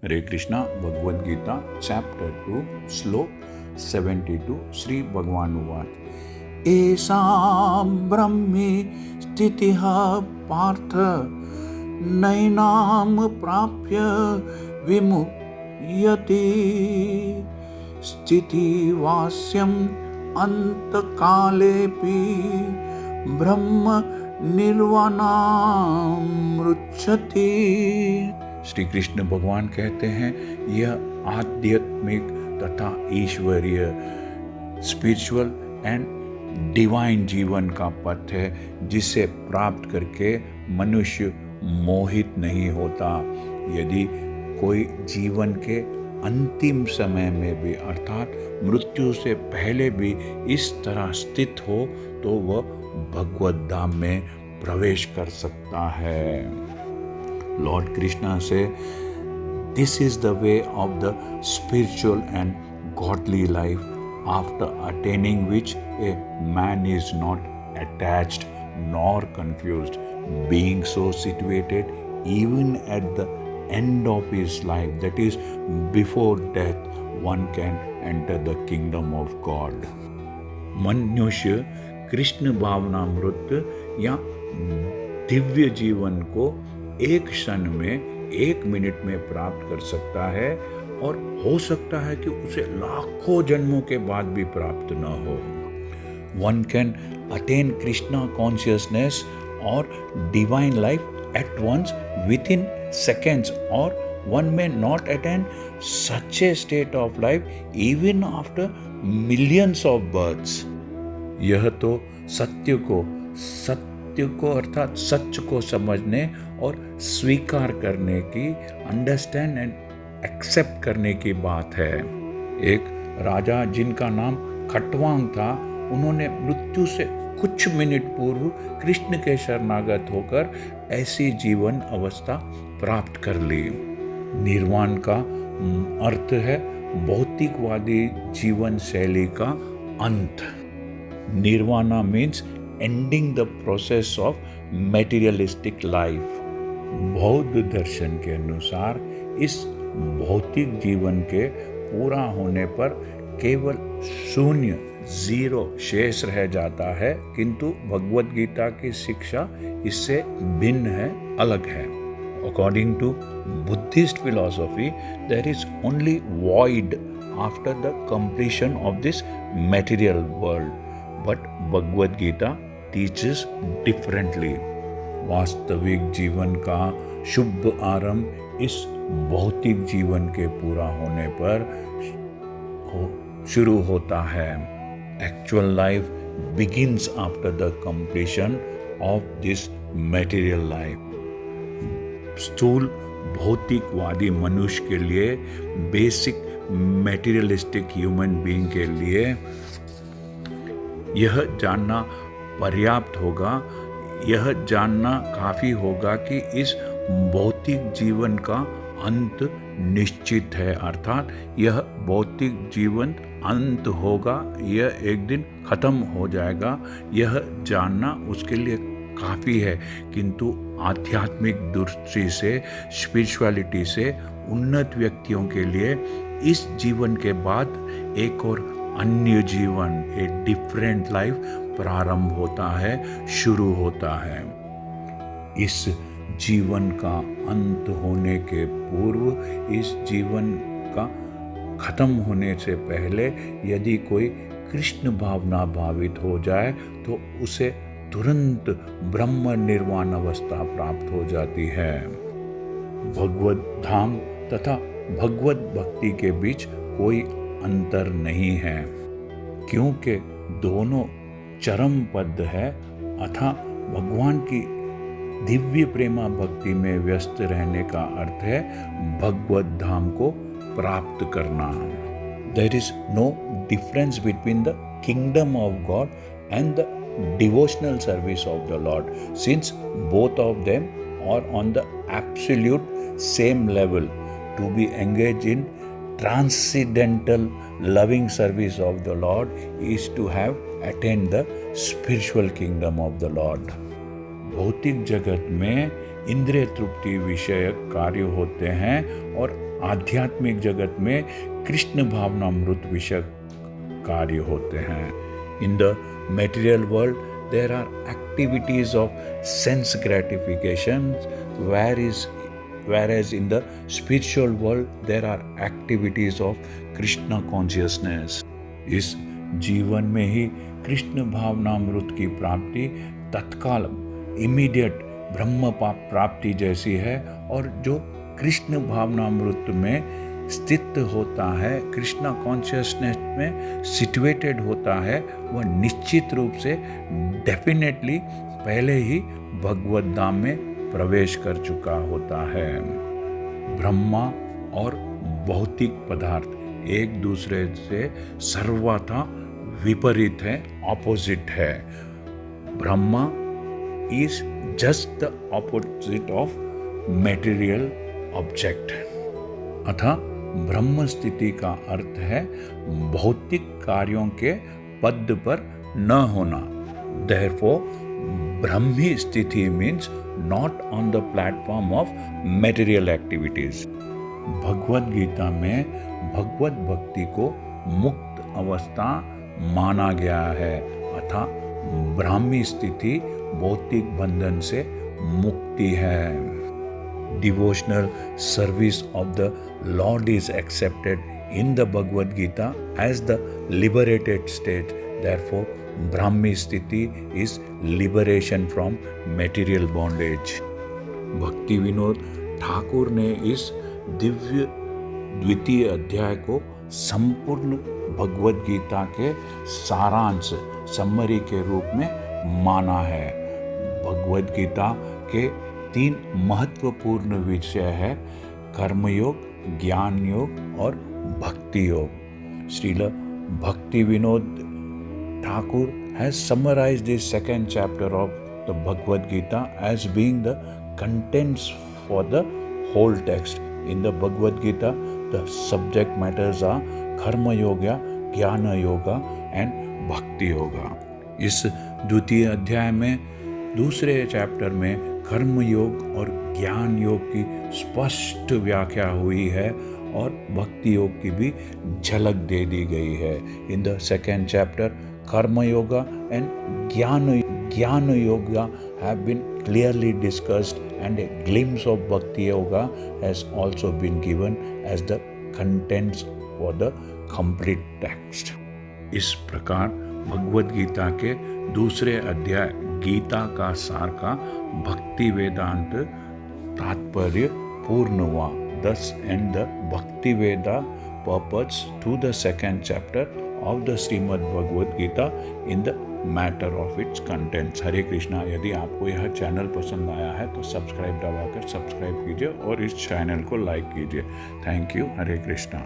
हरे Krishna. Bhagavad Gita chapter 2 श्लोक 72 श्री भगवान उवाच एषां ब्रह्मे स्थितिः पार्थ नैनां प्राप्य विमुह्यते स्थितिवास्यम् अन्तकालेऽपि ब्रह्म निर्वाणामृच्छति। श्री कृष्ण भगवान कहते हैं यह आध्यात्मिक तथा ईश्वरीय स्पिरिचुअल एंड डिवाइन जीवन का पथ है जिसे प्राप्त करके मनुष्य मोहित नहीं होता। यदि कोई जीवन के अंतिम समय में भी अर्थात मृत्यु से पहले भी इस तरह स्थित हो तो वह भगवत धाम में प्रवेश कर सकता है। लॉर्ड कृष्णा से this is the way of the spiritual and godly life after attaining which a man is not attached nor confused being so situated even at the end of his life, that is before death, one can enter the kingdom of God. मनुष्य कृष्ण भावनामृत या दिव्य जीवन को एक क्षण में 1 minute में प्राप्त कर सकता है और हो सकता है कि उसे लाखों जन्मों के बाद भी प्राप्त न हो। One can attain Krishna consciousness or divine life at once within seconds, or one may not attain such a state of life even after millions of births. यह तो सत्य को अर्थात सच को समझने और स्वीकार करने की, अंडरस्टैंड एंड एक्सेप्ट करने की बात है। एक राजा जिनका नाम खटवांग था, उन्होंने मृत्यु से कुछ मिनट पूर्व कृष्ण के शरणागत होकर ऐसी जीवन अवस्था प्राप्त कर ली। निर्वाण का अर्थ है भौतिकवादी जीवन शैली का अंत। Nirvana means ending the process of materialistic life. बौद्ध दर्शन के अनुसार इस भौतिक जीवन के पूरा होने पर केवल शून्य, जीरो शेष रह जाता है, किंतु भगवद गीता की शिक्षा इससे भिन्न है, अलग है। According to Buddhist philosophy, there is only void after the completion of this material world, but Bhagavad Gita teaches differently. वास्तविक जीवन का शुभ आरंभ इस भौतिक जीवन के पूरा होने पर शुरू होता है। Actual life begins after the completion of this material life. स्थूल भौतिकवादी मनुष्य के लिए, बेसिक मेटीरियलिस्टिक ह्यूमन बीइंग के लिए यह जानना पर्याप्त होगा, यह जानना काफी होगा कि इस भौतिक जीवन का अंत निश्चित है, अर्थात यह भौतिक जीवन अंत होगा, यह एक दिन खत्म हो जाएगा। यह जानना उसके लिए काफ़ी है, किंतु आध्यात्मिक दृष्टि से, स्पिरिचुअलिटी से उन्नत व्यक्तियों के लिए इस जीवन के बाद एक और अन्य जीवन, ए डिफरेंट लाइफ प्रारंभ होता है, शुरू होता है। इस जीवन का अंत होने के पूर्व, इस जीवन का खत्म होने से पहले यदि कोई कृष्ण भावना भावित हो जाए तो उसे तुरंत ब्रह्म निर्वाण अवस्था प्राप्त हो जाती है। भगवत धाम तथा भगवत भक्ति के बीच कोई अंतर नहीं है, क्योंकि दोनों चरम पद है, अतः भगवान की दिव्य प्रेमा भक्ति में व्यस्त रहने का अर्थ है भगवत धाम को प्राप्त करना। There is no difference between the kingdom of God and the devotional service of the Lord, since both of them are on the absolute same level. To be engaged in transcendental loving service of the Lord is to have attained the spiritual kingdom of the Lord. भौतिक जगत में इंद्रिय तृप्ति विषयक कार्य होते हैं और आध्यात्मिक जगत में कृष्ण भावनामृत विषय कार्य होते हैं। In the material world there are activities of sense gratification, whereas in the spiritual world there are activities of Krishna consciousness. इस जीवन में ही कृष्ण भावनामृत की प्राप्ति तत्काल इमीडिएट ब्रह्म प्राप्ति जैसी है, और जो कृष्ण भावनामृत में स्थित होता है, कृष्णा कॉन्शियसनेस में सिचुएटेड होता है, वह निश्चित रूप से डेफिनेटली पहले ही भगवत धाम में प्रवेश कर चुका होता है। ब्रह्मा और भौतिक पदार्थ एक दूसरे से सर्वथा विपरीत है, ऑपोजिट है। Brahma is just the opposite of material object. अतः ब्रह्म स्थिति का अर्थ है भौतिक कार्यों के पद पर न होना। Therefore, ब्रह्मी स्थिति means not on the platform of material activities. Bhagavad Gita में भगवत भक्ति को मुक्त अवस्था माना गया है, अतः ब्राह्मी स्थिति भौतिक बंधन से मुक्ति है। Devotional service of the Lord is accepted in the Bhagavad Gita as the liberated state. Therefore, Brahmi Sthiti is liberation from material bondage. भक्ति विनोद ठाकुर ने इस दिव्य द्वितीय अध्याय को संपूर्ण भगवद गीता के सारांश समरी के रूप में माना है। भगवद गीता के 3 महत्वपूर्ण विषय है, कर्मयोग, ज्ञान योग और भक्ति योग। श्रील भक्ति Vinod Thakur has summarized the second chapter of the Bhagavad Gita as being the contents for the whole text. In the Bhagavad Gita, the subject matters are Karma Yoga, Jnana Yoga and Bhakti Yoga. इस द्वितीय अध्याय में दूसरे chapter में कर्म योग और ज्ञान योग की स्पष्ट व्याख्या हुई है और भक्ति योग की भी झलक दे दी गई है। इन द सेकेंड चैप्टर कर्म yoga and jnana yoga have been clearly discussed and a glimpse of bhakti yoga has also been given as the contents for the complete text. इस प्रकार भगवद गीता के दूसरे अध्याय गीता का सार का भक्ति वेदांत तात्पर्य पूर्ण हुआ। Thus end the Bhakti Veda purports to the second chapter of the Srimad Bhagavad Gita in the matter of its contents. हरे कृष्णा। यदि आपको यह चैनल पसंद आया है तो सब्सक्राइब दबाकर सब्सक्राइब कीजिए और इस चैनल को लाइक कीजिए। Thank you. हरे कृष्णा।